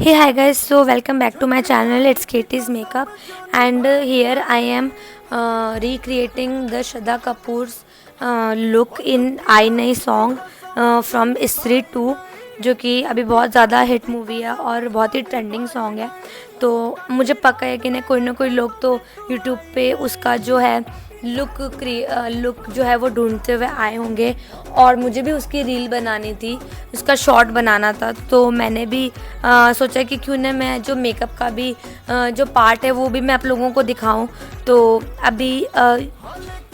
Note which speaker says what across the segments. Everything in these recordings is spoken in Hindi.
Speaker 1: Hey, hi guys, so welcome back to my channel. It's Katie's Makeup, and here I am recreating the Shraddha Kapoor's look in I Nahi song from Stree 2, जो कि अभी बहुत ज़्यादा हिट मूवी है और बहुत ही ट्रेंडिंग सॉन्ग है। तो मुझे पक्का है कि कोई ना कोई लोग तो यूट्यूब पे उसका जो है लुक जो है वो ढूंढते हुए आए होंगे, और मुझे भी उसकी रील बनानी थी, उसका शॉर्ट बनाना था। तो मैंने भी सोचा कि क्यों ना मैं जो मेकअप का भी जो पार्ट है वो भी मैं आप लोगों को दिखाऊं। तो अभी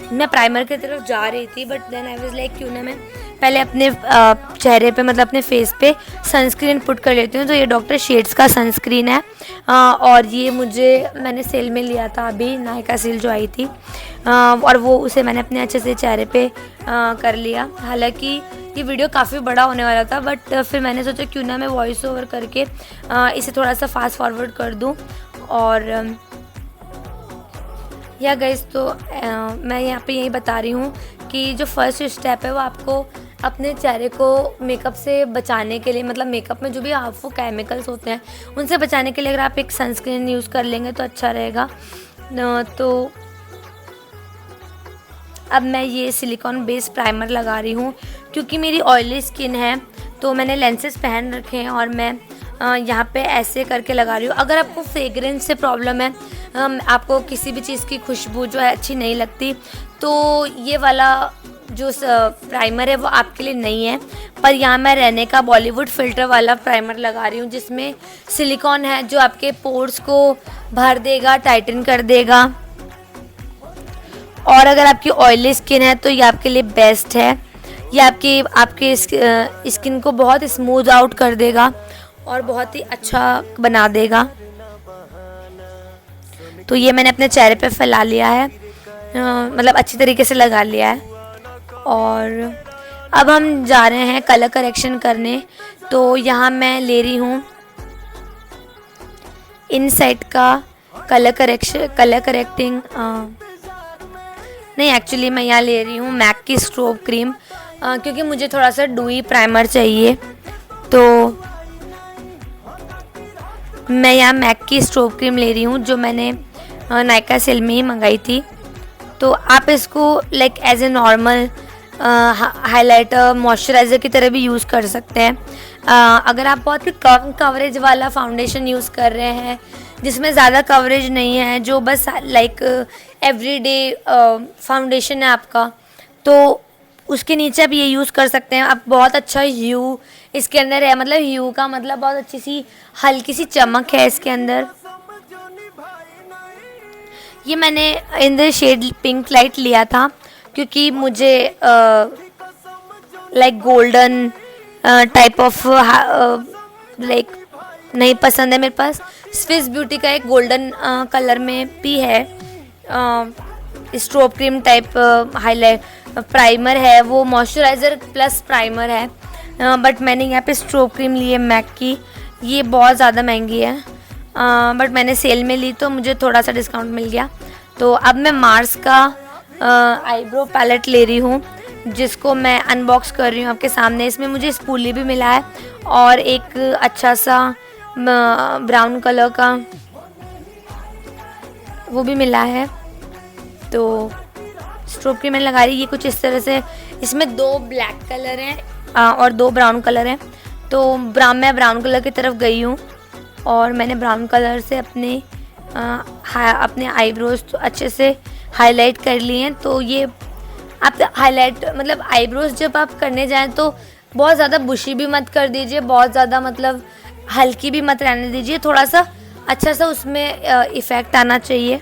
Speaker 1: मैं प्राइमर की तरफ जा रही थी, but then I was like क्यों ना मैं पहले अपने चेहरे पे मतलब अपने फेस पे सनस्क्रीन पुट कर लेती हूँ। तो ये डॉक्टर शेड्स का सनस्क्रीन है, और ये मैंने सेल में लिया था, अभी नायका सेल जो आई थी, और वो उसे मैंने अपने अच्छे से चेहरे पे कर लिया। हालांकि ये वीडियो काफ़ी बड़ा होने वाला था, बट फिर मैंने सोचा क्यों ना मैं वॉइस ओवर करके इसे थोड़ा सा फास्ट फॉरवर्ड कर दूँ। और या गाइस, तो मैं यहाँ पे यही बता रही हूँ कि जो फर्स्ट स्टेप है वो आपको अपने चेहरे को मेकअप से बचाने के लिए, मतलब मेकअप में जो भी हार्मफुल केमिकल्स होते हैं उनसे बचाने के लिए अगर आप एक सनस्क्रीन यूज़ कर लेंगे तो अच्छा रहेगा। तो अब मैं ये सिलिकॉन बेस्ड प्राइमर लगा रही हूँ, क्योंकि मेरी ऑयली स्किन है तो मैंने लेंसेज पहन रखे हैं और मैं यहाँ पे ऐसे करके लगा रही हूँ। अगर आपको फ्रेग्रेंस से प्रॉब्लम है, आपको किसी भी चीज़ की खुशबू जो है अच्छी नहीं लगती, तो ये वाला जो प्राइमर है वो आपके लिए नहीं है। पर यहाँ मैं रहने का बॉलीवुड फ़िल्टर वाला प्राइमर लगा रही हूँ, जिसमें सिलिकॉन है जो आपके पोर्स को भर देगा, टाइटन कर देगा। और अगर आपकी ऑयली स्किन है तो ये आपके लिए बेस्ट है। ये आपके स्किन को बहुत स्मूथ आउट कर देगा और बहुत ही अच्छा बना देगा। तो ये मैंने अपने चेहरे पे फैला लिया है, मतलब अच्छी तरीके से लगा लिया है। और अब हम जा रहे हैं कलर करेक्शन करने। तो यहाँ मैं ले रही हूँ इनसाइट का कलर करेक्टिंग नहीं, एक्चुअली मैं यहाँ ले रही हूँ मैक की स्ट्रोब क्रीम, क्योंकि मुझे थोड़ा सा डूई प्राइमर चाहिए। तो मैं यहाँ मैक की स्ट्रोब क्रीम ले रही हूँ, जो मैंने नायका सेल में ही मंगाई थी। तो आप इसको like as a normal highlighter moisturiser की तरह भी यूज़ कर सकते हैं। अगर आप बहुत ही कम कवरेज वाला फाउंडेशन यूज़ कर रहे हैं, जिसमें ज़्यादा कवरेज नहीं है, जो बस लाइक एवरीडे फाउंडेशन है आपका, तो उसके नीचे आप ये यूज़ कर सकते हैं। आप बहुत अच्छा ह्यू इसके अंदर है, मतलब ह्यू का मतलब बहुत अच्छी सी हल्की सी चमक है इसके अंदर। ये मैंने in the shade pink light लिया था, क्योंकि मुझे like golden type of like नहीं पसंद है। मेरे पास स्विस ब्यूटी का एक गोल्डन कलर में भी है strobe cream type highlight primer है, वो मॉइस्चराइज़र प्लस प्राइमर है। बट मैंने यहाँ पे स्ट्रोब क्रीम ली है मैक की। ये बहुत ज़्यादा महंगी है, बट मैंने सेल में ली तो मुझे थोड़ा सा डिस्काउंट मिल गया। तो अब मैं मार्स का आईब्रो पैलेट ले रही हूँ, जिसको मैं अनबॉक्स कर रही हूँ आपके सामने। इसमें मुझे स्पूली भी मिला है और एक अच्छा सा ब्राउन कलर का वो भी मिला है। तो स्ट्रोब की मैंने लगा रही, ये कुछ इस तरह से। इसमें 2 ब्लैक कलर हैं और 2 ब्राउन कलर हैं। तो मैं ब्राउन कलर की तरफ गई हूँ और मैंने ब्राउन कलर से अपने आईब्रोज तो अच्छे से हाईलाइट कर लिए हैं। तो ये आप हाईलाइट मतलब आईब्रोज जब आप करने जाएं तो बहुत ज़्यादा बुशी भी मत कर दीजिए, बहुत ज़्यादा मतलब हल्की भी मत रहने दीजिए, थोड़ा सा अच्छा सा उसमें इफ़ेक्ट आना चाहिए।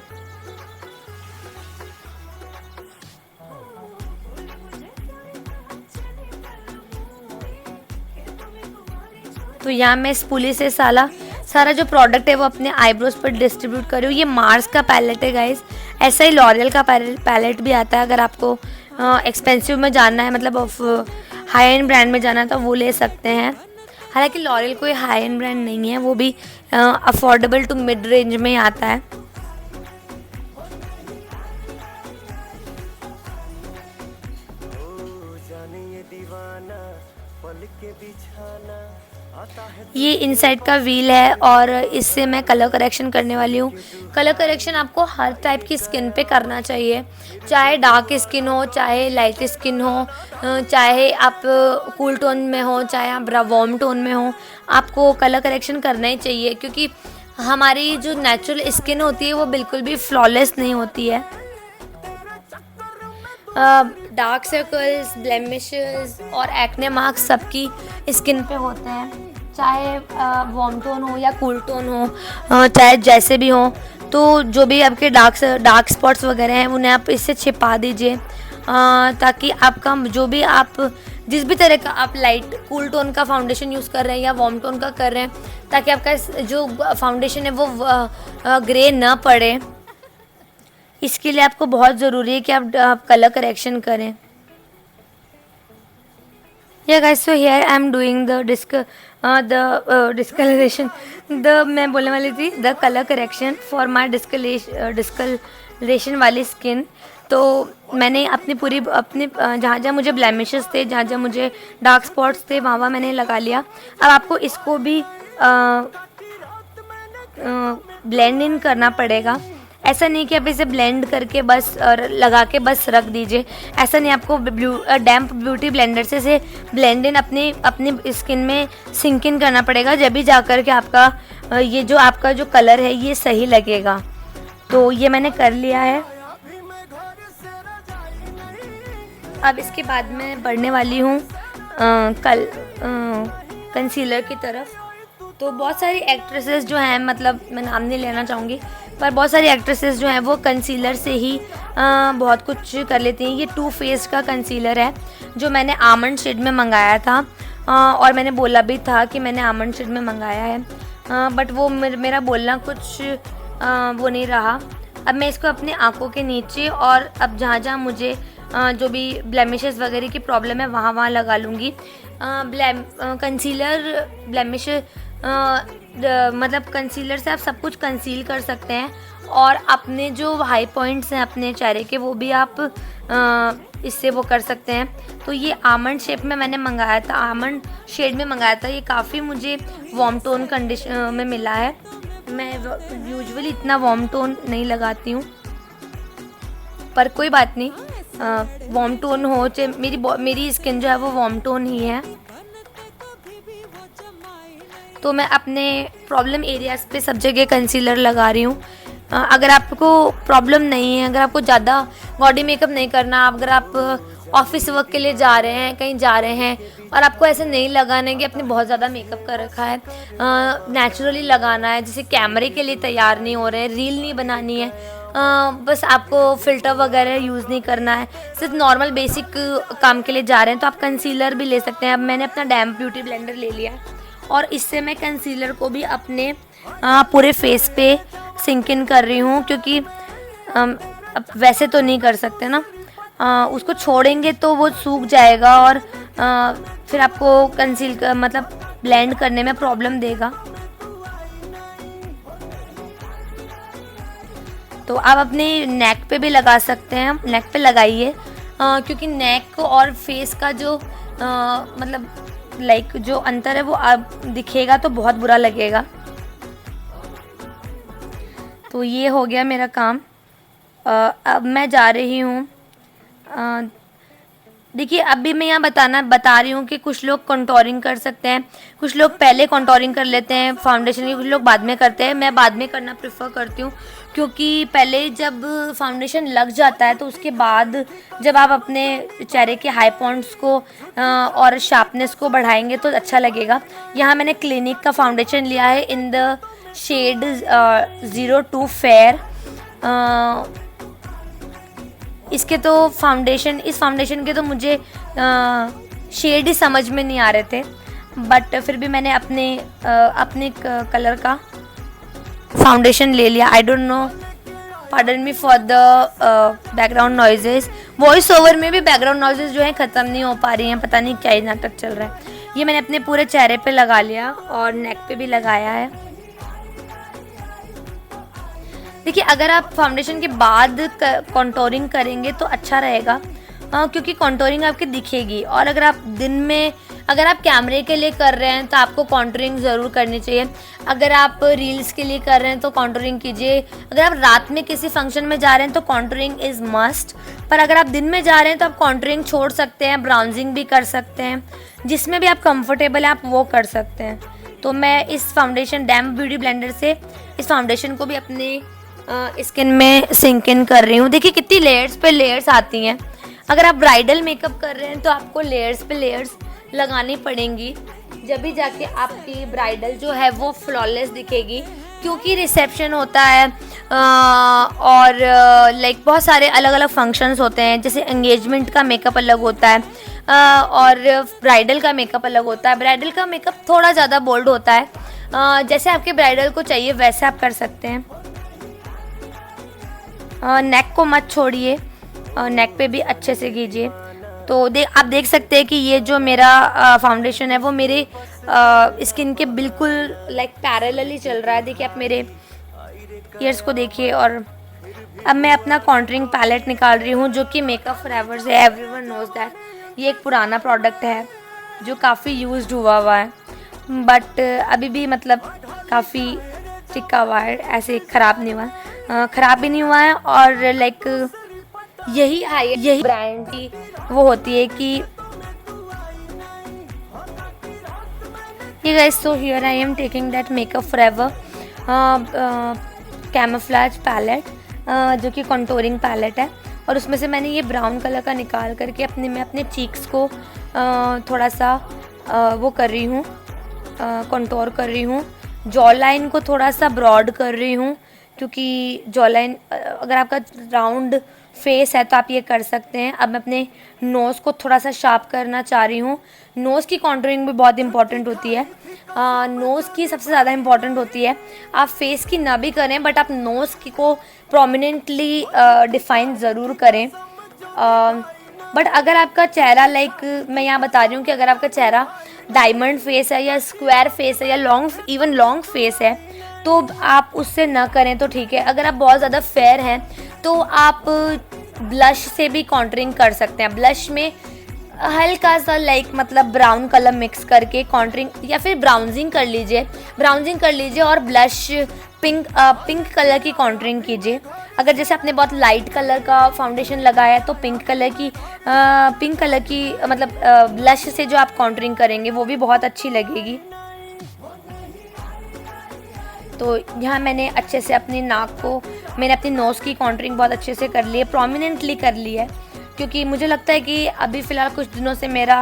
Speaker 1: तो यहाँ मैं स्पूली से सारा जो प्रोडक्ट है वो अपने आईब्रोज पर डिस्ट्रीब्यूट कर रही हूँ। ये मार्स का पैलेट है गाइस, ऐसा ही लॉरियल का पैलेट भी आता है। अगर आपको एक्सपेंसिव में जाना है, मतलब हाई एंड ब्रांड में जाना है, तो वो ले सकते हैं। हालांकि लॉरियल कोई हाई एंड ब्रांड नहीं है, वो भी अफोर्डेबल टू मिड रेंज में आता है। ये इनसाइड का व्हील है और इससे मैं कलर करेक्शन करने वाली हूँ। कलर करेक्शन आपको हर टाइप की स्किन पे करना चाहिए, चाहे डार्क स्किन हो, चाहे लाइट स्किन हो, चाहे आप कूल टोन में हो, चाहे आप वार्म टोन में हो, आपको कलर करेक्शन करना ही चाहिए, क्योंकि हमारी जो नेचुरल स्किन होती है वो बिल्कुल भी फ्लॉलेस नहीं होती है। डार्क सर्कल्स, ब्लेमिशेस और एक्ने मार्क्स सबकी स्किन पे होते हैं, चाहे वार्म टोन हो या कूल टोन हो, चाहे जैसे भी हो। तो जो भी आपके डार्क स्पॉट्स वगैरह हैं उन्हें आप इससे छिपा दीजिए, ताकि आपका जो भी आप जिस भी तरह का आप लाइट कूल टोन का फाउंडेशन यूज़ कर रहे हैं या वार्म टोन का कर रहे हैं, ताकि आपका जो फाउंडेशन है वो ग्रे ना पड़े। इसके लिए आपको बहुत ज़रूरी है कि आप कलर करेक्शन करें। Yeah guys, so here I am doing the discoloration, मैं बोलने वाली थी the color correction for my discoloration वाली skin। तो मैंने अपनी जहाँ जहाँ मुझे ब्लेमिशेस थे, जहाँ जहाँ मुझे डार्क स्पॉट्स थे, वहाँ मैंने लगा लिया। अब आपको इसको भी ब्लेंड इन करना पड़ेगा। ऐसा नहीं कि आप इसे ब्लेंड करके बस और लगा के बस रख दीजिए, ऐसा नहीं। आपको डैम्प ब्यूटी ब्लेंडर से इसे ब्लेंड इन अपनी स्किन में सिंक इन करना पड़ेगा, जब भी जाकर के आपका ये जो आपका जो कलर है ये सही लगेगा। तो ये मैंने कर लिया है। अब इसके बाद मैं बढ़ने वाली हूँ कंसीलर की तरफ। तो बहुत सारी एक्ट्रेसेस जो हैं, मतलब मैं नाम नहीं लेना चाहूँगी, पर बहुत सारी एक्ट्रेसेस जो हैं वो कंसीलर से ही बहुत कुछ कर लेती हैं। ये टू फेस का कंसीलर है जो मैंने आमंड शेड में मंगाया था, और मैंने बोला भी था कि मैंने आमंड शेड में मंगाया है, बट वो मेरा बोलना कुछ वो नहीं रहा। अब मैं इसको अपने आँखों के नीचे और अब जहाँ जहाँ मुझे जो भी ब्लेमिशेस वगैरह की प्रॉब्लम है वहाँ लगा लूँगी। कंसीलर ब्लेमिश मतलब कंसीलर से आप सब कुछ कंसील कर सकते हैं, और अपने जो हाई पॉइंट्स हैं अपने चेहरे के वो भी आप इससे वो कर सकते हैं। तो ये आमंड शेप में मैंने मंगाया था, आमंड शेड में मंगाया था। ये काफ़ी मुझे वार्म टोन कंडीशन में मिला है। मैं यूजुअली इतना वार्म टोन नहीं लगाती हूँ, पर कोई बात नहीं, वार्म टोन हो चाहे मेरी स्किन जो है वो वार्म टोन ही है। तो मैं अपने प्रॉब्लम एरियाज़ पे सब जगह कंसीलर लगा रही हूँ। अगर आपको प्रॉब्लम नहीं है, अगर आपको ज़्यादा बॉडी मेकअप नहीं करना, अगर आप ऑफिस वर्क के लिए जा रहे हैं, कहीं जा रहे हैं और आपको ऐसे नहीं लगाना है कि आपने बहुत ज़्यादा मेकअप कर रखा है, नेचुरली लगाना है, जैसे कैमरे के लिए तैयार नहीं हो रहे हैं, रील नहीं बनानी है, बस आपको फ़िल्टर वगैरह यूज़ नहीं करना है, सिर्फ नॉर्मल बेसिक काम के लिए जा रहे हैं, तो आप कंसीलर भी ले सकते हैं। अब मैंने अपना डैम्प ब्यूटी ब्लेंडर ले लिया और इससे मैं कंसीलर को भी अपने पूरे फेस पे सिंक इन कर रही हूँ, क्योंकि अब वैसे तो नहीं कर सकते ना, उसको छोड़ेंगे तो वो सूख जाएगा और फिर आपको मतलब ब्लेंड करने में प्रॉब्लम देगा। तो आप अपने नेक पे भी लगा सकते हैं, नेक पे लगाइए, क्योंकि नेक और फेस का जो मतलब लाइक जो अंतर है वो आप दिखेगा तो बहुत बुरा लगेगा। तो ये हो गया मेरा काम। अब मैं जा रही हूँ। देखिए अभी मैं यहाँ बता रही हूँ कि कुछ लोग कंटूरिंग कर सकते हैं, कुछ लोग पहले कंटूरिंग कर लेते हैं फाउंडेशन की, कुछ लोग बाद में करते हैं। मैं बाद में करना प्रेफर करती हूँ, क्योंकि पहले जब फाउंडेशन लग जाता है तो उसके बाद जब आप अपने चेहरे के हाई पॉइंट्स को और शार्पनेस को बढ़ाएंगे तो अच्छा लगेगा। यहाँ मैंने क्लिनिक का फाउंडेशन लिया है इन द शेड 02 फेयर। इसके तो इस फाउंडेशन के तो मुझे शेड ही समझ में नहीं आ रहे थे, बट फिर भी मैंने अपने कलर का फाउंडेशन ले लिया। आई don't no, pardon me for the background noises. Voice over में भी बैकग्राउंड नॉइजेस जो है ख़त्म नहीं हो पा रही हैं, पता नहीं क्या ही नाटक चल रहा है। ये मैंने अपने पूरे चेहरे पे लगा लिया और नेक पे भी लगाया है। देखिए अगर आप फाउंडेशन के बाद कंटूरिंग करेंगे तो अच्छा रहेगा, क्योंकि कंटूरिंग आपकी दिखेगी। और अगर आप दिन में अगर आप कैमरे के लिए कर रहे हैं तो आपको कॉन्टूरिंग ज़रूर करनी चाहिए। अगर आप रील्स के लिए कर रहे हैं तो कॉन्टूरिंग कीजिए। अगर आप रात में किसी फंक्शन में जा रहे हैं तो कॉन्टूरिंग इज़ मस्ट। पर अगर आप दिन में जा रहे हैं तो आप कॉन्टूरिंग छोड़ सकते हैं, ब्राउजिंग भी कर सकते हैं, जिसमें भी आप कंफर्टेबल हैं आप वो कर सकते हैं। तो मैं इस फाउंडेशन डैम ब्यूटी ब्लेंडर से इस फाउंडेशन को भी अपने स्किन में सिंक इन कर रही हूँ। देखिए कितनी लेयर्स पे लेयर्स आती हैं। अगर आप ब्राइडल मेकअप कर रहे हैं तो आपको लेयर्स पे लेयर्स लगानी पड़ेंगी, जब भी जाके आपकी ब्राइडल जो है वो फ्लॉलेस दिखेगी। क्योंकि रिसेप्शन होता है और लाइक बहुत सारे अलग अलग फंक्शंस होते हैं, जैसे एंगेजमेंट का मेकअप अलग होता है और ब्राइडल का मेकअप अलग होता है। ब्राइडल का मेकअप थोड़ा ज़्यादा बोल्ड होता है। जैसे आपके ब्राइडल को चाहिए वैसे आप कर सकते हैं। नेक को मत छोड़िए, नेक पे भी अच्छे से कीजिए। तो आप देख सकते हैं कि ये जो मेरा फाउंडेशन है वो मेरे स्किन के बिल्कुल लाइक पैरेलल ही चल रहा है। देखिए आप मेरे ईयर्स को देखिए। और अब मैं अपना कॉन्टूरिंग पैलेट निकाल रही हूँ जो कि मेकअप फॉरएवर से, एवरीवन नोज दैट ये एक पुराना प्रोडक्ट है जो काफ़ी यूज्ड हुआ है, बट अभी भी मतलब काफ़ी टिका हुआ है, ऐसे ख़राब नहीं हुआ, ख़राब भी नहीं हुआ है। और लाइक यही ब्रांड की वो होती है कि ये guys. So here I am taking that makeup forever camouflage palette जो कि कंटूरिंग पैलेट है, और उसमें से मैंने ये ब्राउन कलर का निकाल करके मैं अपने चीक्स को थोड़ा सा वो कर रही हूँ, कंटूर कर रही हूँ। जॉ लाइन को थोड़ा सा ब्रॉड कर रही हूँ, क्योंकि जॉ लाइन अगर आपका राउंड फेस है तो आप ये कर सकते हैं। अब मैं अपने नोज़ को थोड़ा सा शार्प करना चाह रही हूँ। नोज़ की कॉन्टूरिंग भी बहुत इंपॉर्टेंट होती है, नोज़ की सबसे ज़्यादा इंपॉर्टेंट होती है। आप फेस की ना भी करें बट आप नोज़ की को प्रोमिनेंटली डिफाइन ज़रूर करें। बट अगर आपका चेहरा लाइक मैं यहाँ बता रही हूँ कि अगर आपका चेहरा डायमंड फेस है या स्क्वायर फेस है या लॉन्ग फेस है तो आप उससे ना करें तो ठीक है। अगर आप बहुत ज़्यादा फेयर हैं तो आप ब्लश से भी कॉन्टूरिंग कर सकते हैं। ब्लश में हल्का सा लाइक मतलब ब्राउन कलर मिक्स करके कॉन्टूरिंग या फिर ब्राउजिंग कर लीजिए और ब्लश पिंक कलर की कॉन्टूरिंग कीजिए। अगर जैसे आपने बहुत लाइट कलर का फाउंडेशन लगाया है तो पिंक कलर की मतलब ब्लश से जो आप कॉन्टूरिंग करेंगे वो भी बहुत अच्छी लगेगी। तो यहाँ मैंने अच्छे से अपनी मैंने अपनी नोज़ की कॉन्टूरिंग बहुत अच्छे से कर ली है, प्रोमिनेंटली कर ली है, क्योंकि मुझे लगता है कि अभी फ़िलहाल कुछ दिनों से मेरा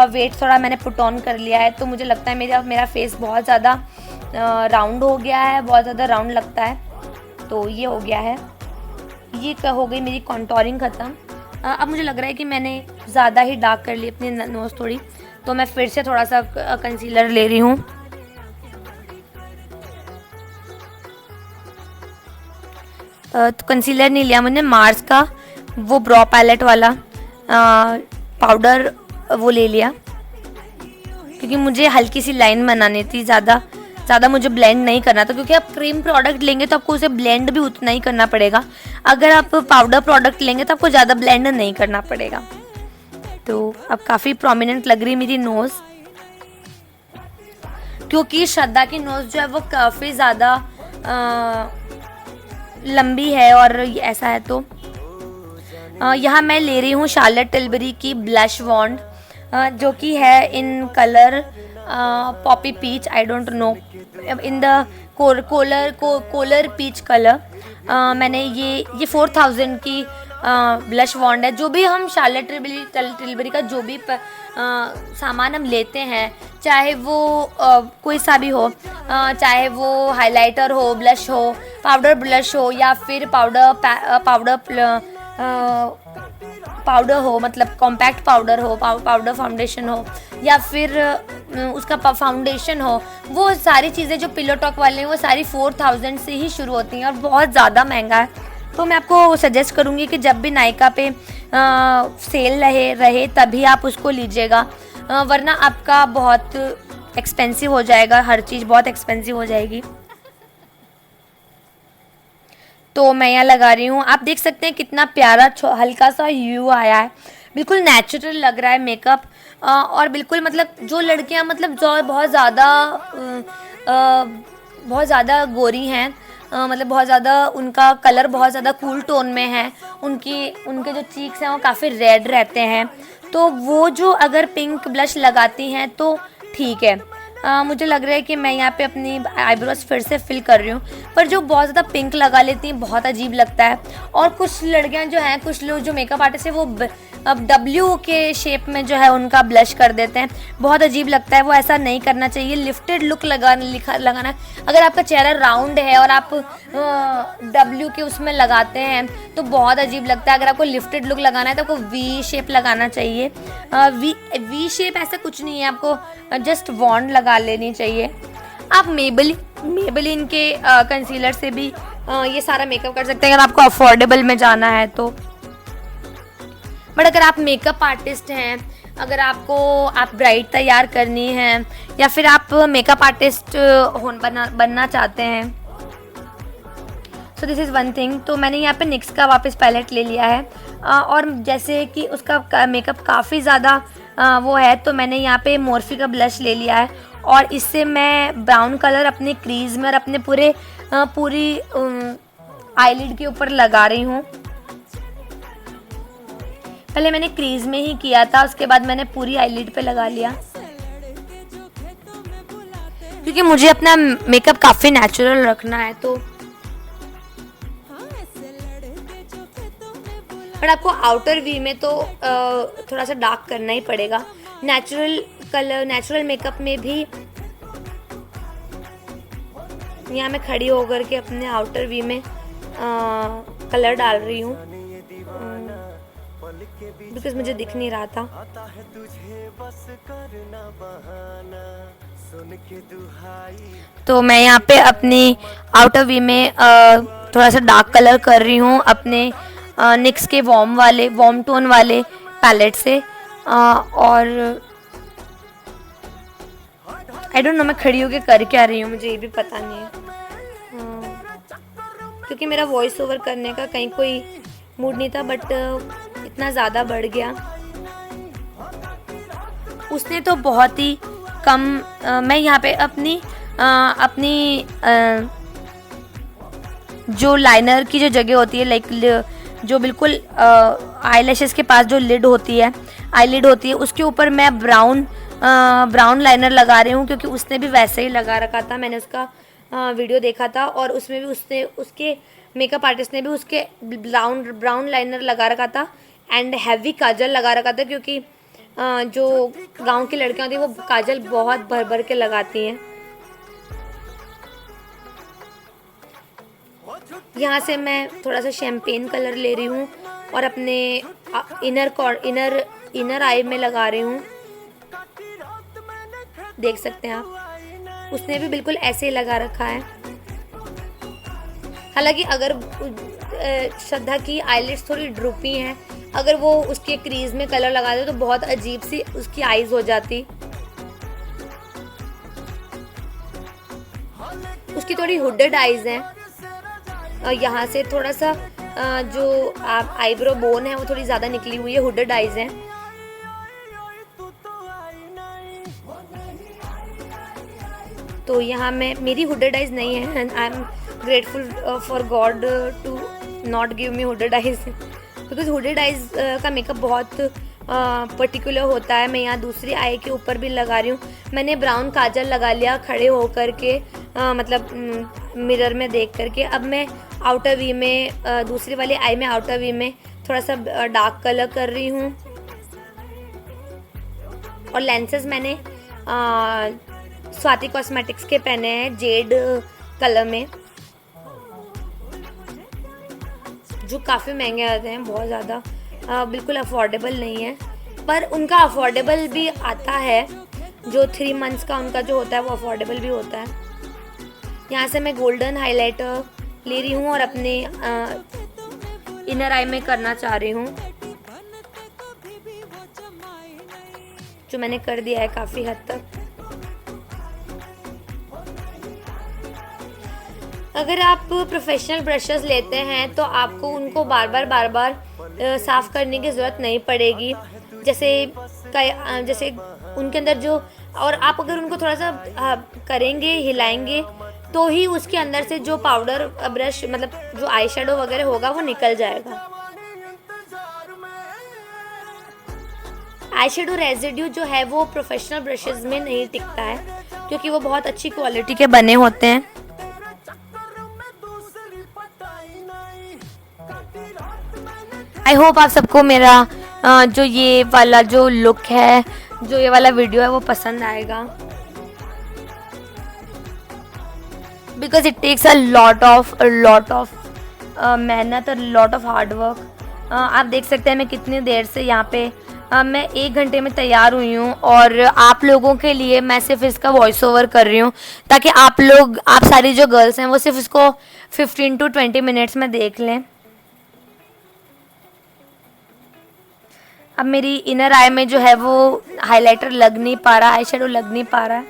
Speaker 1: वेट थोड़ा मैंने पुट ऑन कर लिया है, तो मुझे लगता है मेरा फेस बहुत ज़्यादा राउंड हो गया है, बहुत ज़्यादा राउंड लगता है। तो ये हो गया है, ये हो गई मेरी कॉन्टूरिंग ख़त्म। अब मुझे लग रहा है कि मैंने ज़्यादा ही डार्क कर ली अपनी नोज़ थोड़ी, तो मैं फिर से थोड़ा सा कंसीलर ले रही हूँ। तो कंसीलर नहीं लिया मैंने, मार्स का वो ब्रो पैलेट वाला पाउडर वो ले लिया, क्योंकि मुझे हल्की सी लाइन बनानी थी, ज़्यादा मुझे ब्लेंड नहीं करना था। क्योंकि आप क्रीम प्रोडक्ट लेंगे तो आपको उसे ब्लेंड भी उतना ही करना पड़ेगा, अगर आप पाउडर प्रोडक्ट लेंगे तो आपको ज़्यादा ब्लेंड नहीं करना पड़ेगा। तो अब काफ़ी प्रोमिनेंट लग रही मेरी नोज़, क्योंकि श्रद्धा की नोज़ जो है वो काफ़ी ज़्यादा लंबी है और ऐसा है। तो यहाँ मैं ले रही हूँ शार्लेट टिलबरी की ब्लश वॉन्ड, जो कि है in colour poppy peach, I don't know, in the colour peach colour. मैंने ये 4000 की ब्लश वॉन्ड है। जो भी हम शार्लेट टिलबरी का जो भी सामान हम लेते हैं, चाहे वो कोई सा भी हो, चाहे वो हाइलाइटर हो, ब्लश हो, पाउडर ब्लश हो, या फिर पाउडर हो, मतलब कॉम्पैक्ट पाउडर हो, पाउडर फाउंडेशन हो, या फिर उसका फाउंडेशन हो, वो सारी चीज़ें जो पिलो टॉक वाले हैं वो सारी 4000 से ही शुरू होती हैं और बहुत ज़्यादा महंगा है। तो मैं आपको सजेस्ट करूँगी कि जब भी नायका पे सेल रहे तभी आप उसको लीजिएगा, वरना आपका बहुत एक्सपेंसिव हो जाएगा, हर चीज़ बहुत एक्सपेंसिव हो जाएगी। तो मैं यहाँ लगा रही हूँ, आप देख सकते हैं कितना प्यारा हल्का सा ह्यू आया है। बिल्कुल नेचुरल लग रहा है मेकअप। और बिल्कुल मतलब जो लड़कियां मतलब जो बहुत ज़्यादा गोरी हैं, मतलब बहुत ज़्यादा उनका कलर बहुत ज़्यादा कूल टोन में है, उनके जो चीक्स हैं वो काफ़ी रेड रहते हैं, तो वो जो अगर पिंक ब्लश लगाती हैं तो ठीक है। मुझे लग रहा है कि मैं यहाँ पे अपनी आईब्रोज फिर से फिल कर रही हूँ, पर जो बहुत ज़्यादा पिंक लगा लेती हैं बहुत अजीब लगता है। और कुछ लड़कियाँ जो हैं, कुछ लोग जो मेकअप आर्टिस्ट है वो अब डब्ल्यू के शेप में जो है उनका ब्लश कर देते हैं, बहुत अजीब लगता है, वो ऐसा नहीं करना चाहिए। लिफ्टेड लुक लगाना। अगर आपका चेहरा राउंड है और आप डब्ल्यू के उसमें लगाते हैं तो बहुत अजीब लगता है। अगर आपको लिफ्टेड लुक लगाना है तो आपको वी शेप लगाना चाहिए। वी शेप ऐसा कुछ नहीं है, आपको जस्ट वॉन्ड लगा लेनी चाहिए। आप मेबेलिन के कंसीलर से भी ये सारा मेकअप कर सकते हैं अगर आपको अफोर्डेबल में जाना है तो। बट अगर आप मेकअप आर्टिस्ट हैं, अगर आप ब्राइड तैयार करनी है या फिर आप मेकअप आर्टिस्ट बनना चाहते हैं, so this is one thing. तो मैंने यहाँ पे निक्स का वापस पैलेट ले लिया है, और जैसे कि उसका मेकअप काफ़ी ज़्यादा वो है, तो मैंने यहाँ पे मोर्फी का ब्लश ले लिया है और इससे मैं ब्राउन कलर अपने क्रीज में और अपने पूरी आईलिड के ऊपर लगा रही हूँ। पहले मैंने क्रीज में ही किया था, उसके बाद मैंने पूरी आईलिड पे लगा लिया, क्योंकि मुझे अपना मेकअप काफ़ी नेचुरल रखना है। तो पर आपको आउटर वी में तो थोड़ा सा डार्क करना ही पड़ेगा। नेचुरल मेकअप में भी यहाँ मैं खड़ी होकर के अपने आउटर वी में कलर डाल रही हूँ, बिकॉज मुझे दिख नहीं रहा था। तो मैं यहाँ पे अपनी आउटर वी में थोड़ा सा डार्क कलर कर रही हूँ अपने निक्स के वार्म टोन वाले पैलेट से। और आई डोंट नो मैं खड़ी होकर कर क्या रही हूँ, मुझे ये भी पता नहीं है, क्योंकि मेरा वॉइस ओवर करने का कहीं कोई मूड नहीं था, बट इतना ज़्यादा बढ़ गया। उसने तो बहुत ही कम मैं यहाँ पे अपनी जो लाइनर की जो जगह होती है, लाइक जो बिल्कुल आईलैशेस के पास जो लिड होती है, आईलिड होती है, उसके ऊपर मैं ब्राउन लाइनर लगा रही हूँ, क्योंकि उसने भी वैसे ही लगा रखा था। मैंने उसका वीडियो देखा था और उसमें भी उसके मेकअप आर्टिस्ट ने भी उसके ब्राउन लाइनर लगा रखा था एंड हैवी काजल लगा रखा था, क्योंकि जो गांव की लड़कियां होती हैं वो काजल बहुत भर भर के लगाती हैं। यहाँ से मैं थोड़ा सा शैम्पेन कलर ले रही हूँ और अपने इनर आई में लगा रही हूँ, देख सकते हैं आप। उसने भी बिल्कुल ऐसे ही लगा रखा है। हालांकि अगर श्रद्धा की आईलिड्स थोड़ी ड्रूपी हैं, अगर वो उसके क्रीज में कलर लगा दे तो बहुत अजीब सी उसकी आईज हो जाती। उसकी थोड़ी हुडेड आईज हैं और यहाँ से थोड़ा सा जो आईब्रो बोन है वो थोड़ी ज़्यादा निकली हुई है, हुडेड आईज हैं। तो यहाँ मेरी हुडेड आईज नहीं है and I am grateful for God to not give me hooded eyes, because hooded eyes का मेकअप बहुत पर्टिकुलर होता है। मैं यहाँ दूसरी आई के ऊपर भी लगा रही हूँ। मैंने ब्राउन काजल लगा लिया खड़े होकर के, मतलब मिरर में देख करके। अब मैं आउटर वी में दूसरी वाली आई में आउटर वी में थोड़ा सा डार्क कलर कर रही हूँ। और लेंसेज मैंने स्वाति कॉस्मेटिक्स के पहने हैं जेड कलर में, जो काफ़ी महंगे आते हैं, बहुत ज़्यादा बिल्कुल अफोर्डेबल नहीं है, पर उनका अफोर्डेबल भी आता है। जो 3 मंथ्स का उनका जो होता है वो अफोर्डेबल भी होता है। यहाँ से मैं गोल्डन हाइलाइटर ले रही हूँ और अपने इनर आई में करना चाह रही हूँ, जो मैंने कर दिया है काफ़ी हद तक। अगर आप प्रोफेशनल ब्रशेस लेते हैं तो आपको उनको बार बार साफ़ करने की ज़रूरत नहीं पड़ेगी। जैसे उनके अंदर जो, और आप अगर उनको थोड़ा सा करेंगे, हिलाएंगे, तो ही उसके अंदर से जो पाउडर ब्रश मतलब जो आई शेडो वगैरह होगा वो निकल जाएगा। आई शेडो रेजिड्यू जो है वो प्रोफेशनल ब्रशेस में नहीं टिकता है, क्योंकि वो बहुत अच्छी क्वालिटी के बने होते हैं। आई होप आप सबको मेरा जो ये वाला जो लुक है, जो ये वाला वीडियो है वो पसंद आएगा, because it takes a lot of मेहनत और लॉट ऑफ हार्ड वर्क। आप देख सकते हैं मैं कितनी देर से यहाँ पे मैं 1 घंटे में तैयार हुई हूँ, और आप लोगों के लिए मैं सिर्फ इसका वॉइस ओवर कर रही हूँ, ताकि आप सारी जो गर्ल्स हैं वो सिर्फ इसको 15 to 20 मिनट्स में देख लें। अब मेरी इनर आई में जो है वो हाइलाइटर लग नहीं पा रहा, आई शेडो लग नहीं पा रहा है,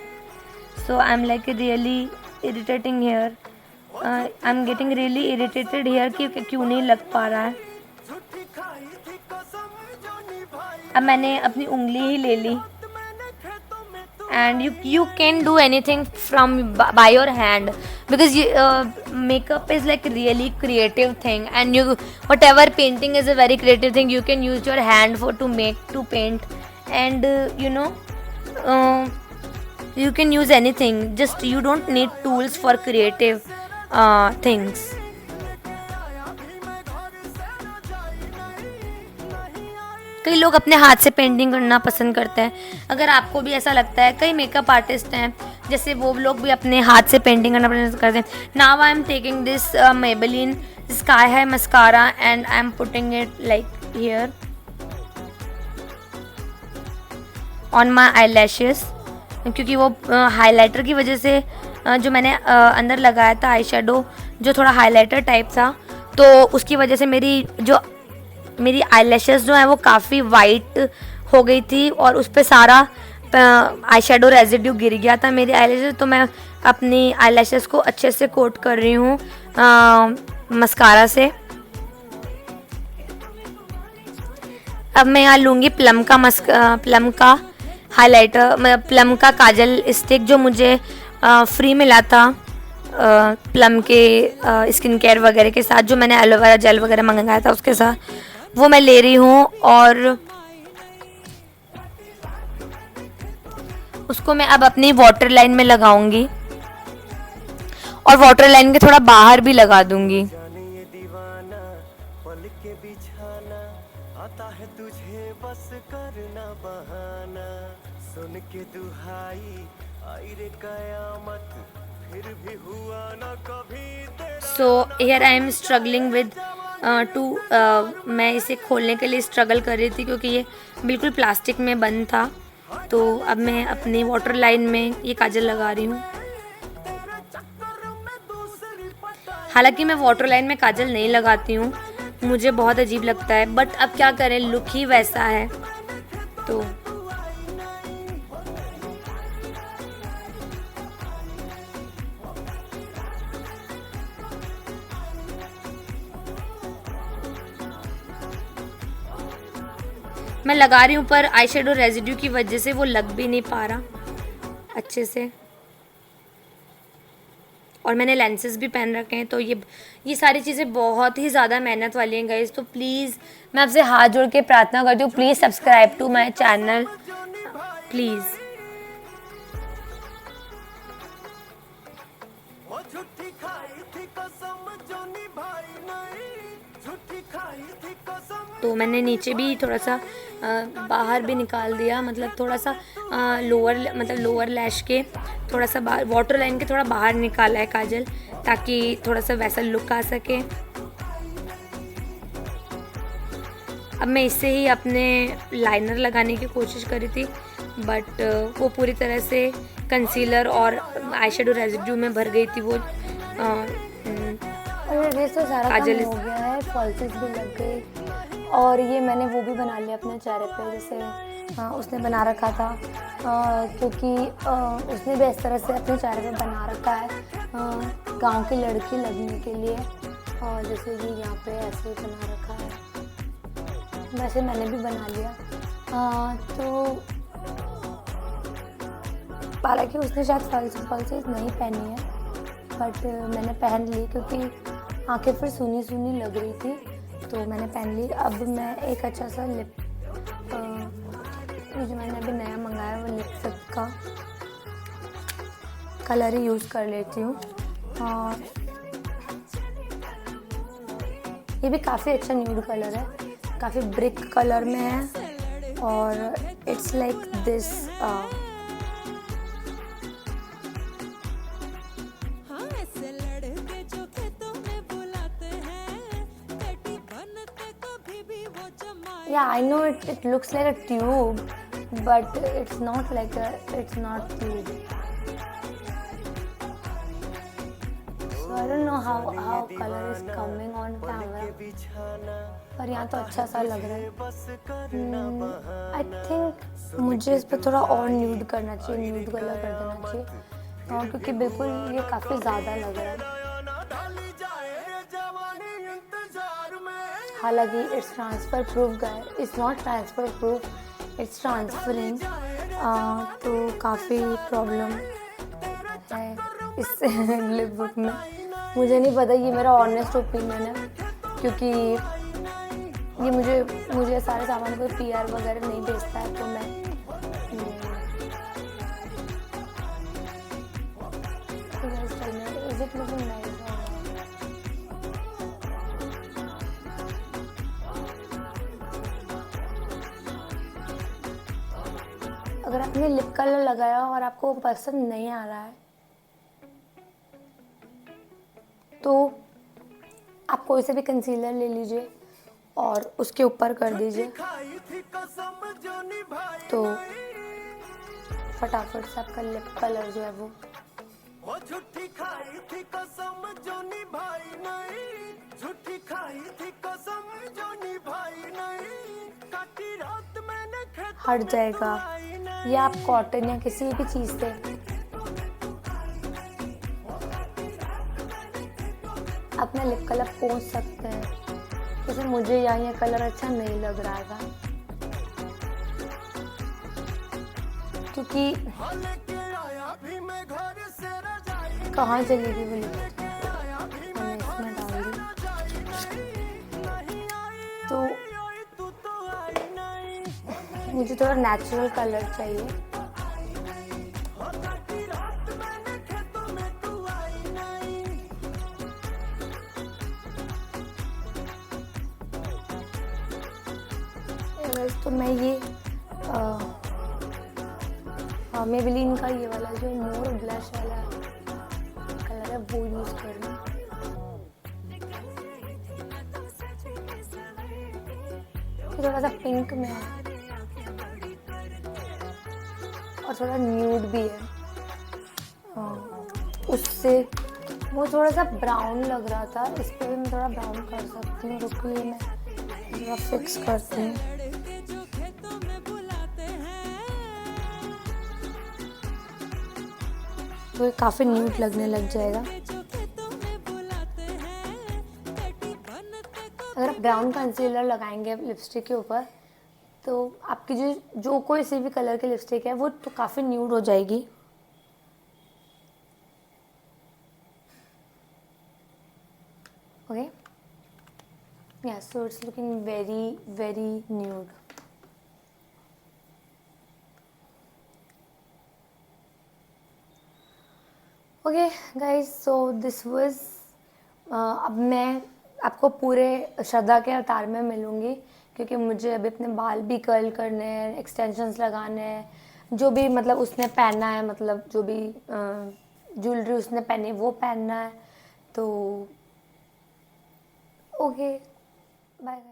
Speaker 1: so I am like really irritating here, I am getting really irritated here कि क्यों नहीं लग पा रहा है। अब मैंने अपनी उंगली ही ले ली, and you can do anything from by your hand, because makeup is like really creative thing, and whatever painting is a very creative thing. You can use your hand to paint, and you can use anything, just you don't need tools for creative things. कई लोग अपने हाथ से पेंटिंग करना पसंद करते हैं, अगर आपको भी ऐसा लगता है, कई मेकअप आर्टिस्ट हैं जैसे वो लोग भी अपने हाथ से पेंटिंग करना पसंद करते हैं। Now I am taking this Maybelline sky high mascara and I am putting it like here on my eye lashes, क्योंकि वो हाइलाइटर की वजह से जो मैंने अंदर लगाया था आई शेडो जो थोड़ा हाइलाइटर टाइप था, तो उसकी वजह से मेरी आईलैशेस जो है वो काफ़ी वाइट हो गई थी, और उस पर सारा आई शेडो रेजिड्यू गिर गया था मेरी आईलैशेस। तो मैं अपनी आईलैशेस को अच्छे से कोट कर रही हूँ मस्कारा से। अब मैं यहाँ लूँगी प्लम का हाइलाइटर, प्लम का काजल स्टिक जो मुझे फ्री मिला था प्लम के स्किन केयर वगैरह के साथ, जो मैंने एलोवेरा जेल वगैरह मंगाया था उसके साथ, वो मैं ले रही हूँ, और उसको मैं अब अपनी वाटर लाइन में लगाऊंगी, और वाटर लाइन के थोड़ा बाहर भी लगा दूंगी। सो here I am struggling with मैं इसे खोलने के लिए स्ट्रगल कर रही थी, क्योंकि ये बिल्कुल प्लास्टिक में बंद था। तो अब मैं अपनी वाटर लाइन में ये काजल लगा रही हूँ। हालांकि मैं वाटर लाइन में काजल नहीं लगाती हूँ, मुझे बहुत अजीब लगता है, बट अब क्या करें, लुक ही वैसा है। तो मैं लगा रही हूँ, पर आई शेडो रेजिड्यू की वजह से वो लग भी नहीं पा रहा अच्छे से, और मैंने लेंसेज भी पहन रखे हैं। तो ये सारी चीज़ें बहुत ही ज़्यादा मेहनत वाली हैं गाइस। तो प्लीज़ मैं आपसे हाथ जोड़ के प्रार्थना करती हूँ, please subscribe to my channel please. तो मैंने नीचे भी थोड़ा सा बाहर भी निकाल दिया, मतलब थोड़ा सा लोअर लैश के थोड़ा सा बाहर, वाटर लाइन के थोड़ा बाहर निकाला है काजल, ताकि थोड़ा सा वैसा लुक आ सके। अब मैं इससे ही अपने लाइनर लगाने की कोशिश करी थी, बट वो पूरी तरह से कंसीलर और आई शेडो रेजिड्यू में भर गई थी वो
Speaker 2: ये तो सारा काजल हो गया है, फॉल्सेस भी लग गई, और ये मैंने वो भी बना लिया अपने चेहरे पे, जैसे उसने बना रखा था, क्योंकि उसने भी इस तरह से अपने चेहरे पे बना रखा है गांव की लड़की लगने के लिए, और जैसे कि यहाँ पे ऐसे ही बना रखा है। वैसे मैंने भी बना लिया। तो हालांकि उसने शायद फॉल्सेस नहीं पहनी है, बट मैंने पहन ली क्योंकि आंखें फिर सूनी सूनी लग रही थी, तो मैंने पहन ली। अब मैं एक अच्छा सा लिप जो मैंने अभी नया मंगाया वो लिपस्टिक का कलर ही यूज़ कर लेती हूँ। और ये भी काफ़ी अच्छा न्यूड कलर है, काफ़ी ब्रिक कलर में है और it's like this. Yeah, I know it looks like a tube, but it's not tube. So I don't know how color is coming on camera, पर यहाँ तो अच्छा सा लग रहा है। I think मुझे इस पर थोड़ा और न्यूड करना चाहिए, न्यूड कलर कर देना चाहिए, क्योंकि बिल्कुल ये काफ़ी ज़्यादा लग रहा है। हालांकि it's transfer proof it's not transfer proof, it's transferring. तो काफ़ी प्रॉब्लम है इस लिप बुक में। मुझे नहीं पता, ये मेरा ऑनेस्ट ओपिनियन है, क्योंकि ये मुझे सारे सामान कोई PR वगैरह नहीं बेचता है, तो मैं अगर आपने लिप कलर लगाया और आपको पसंद नहीं आ रहा है तो आप कोई से भी कंसीलर ले लीजिए और उसके ऊपर कर दीजिए, तो फटाफट से आपका लिप कलर जो है वो हट जाएगा। या आप कॉटन या किसी भी चीज़ से अपना लिप कलर पोंछ सकते हैं। जैसे मुझे यहाँ ये कलर अच्छा नहीं लग रहा था, क्योंकि कहाँ चली गई वो लिपस्टिक, मैंने इसमें डाल दी। तो मुझे थोड़ा नेचुरल कलर चाहिए, तो मैं ये मेबेलिन का ये वाला जो मोर ब्लश वाला कलर है वो यूज़ कर रही हूँ। थोड़ा सा पिंक में है और थोड़ा न्यूड भी है, उससे वो थोड़ा सा ब्राउन लग रहा था। इस पर भी मैं थोड़ा ब्राउन कर सकती हूँ, रुकिए मैं थोड़ा फिक्स करती हूँ। तो ये काफ़ी न्यूड लगने लग जाएगा। अगर आप ब्राउन कंसीलर लगाएंगे लिपस्टिक के ऊपर तो आपकी जो कोई सी भी कलर की लिपस्टिक है वो तो काफ़ी न्यूड हो जाएगी। Okay, yeah, so it's looking very nude. Okay guys, so this was. अब मैं आपको पूरे श्रद्धा के अवतार में मिलूँगी, क्योंकि मुझे अभी अपने बाल भी कर्ल करने हैं, एक्सटेंशंस लगाने हैं, जो भी मतलब उसने पहनना है, मतलब जो भी ज्वेलरी उसने पहनी वो पहनना है। तो ओके, बाय।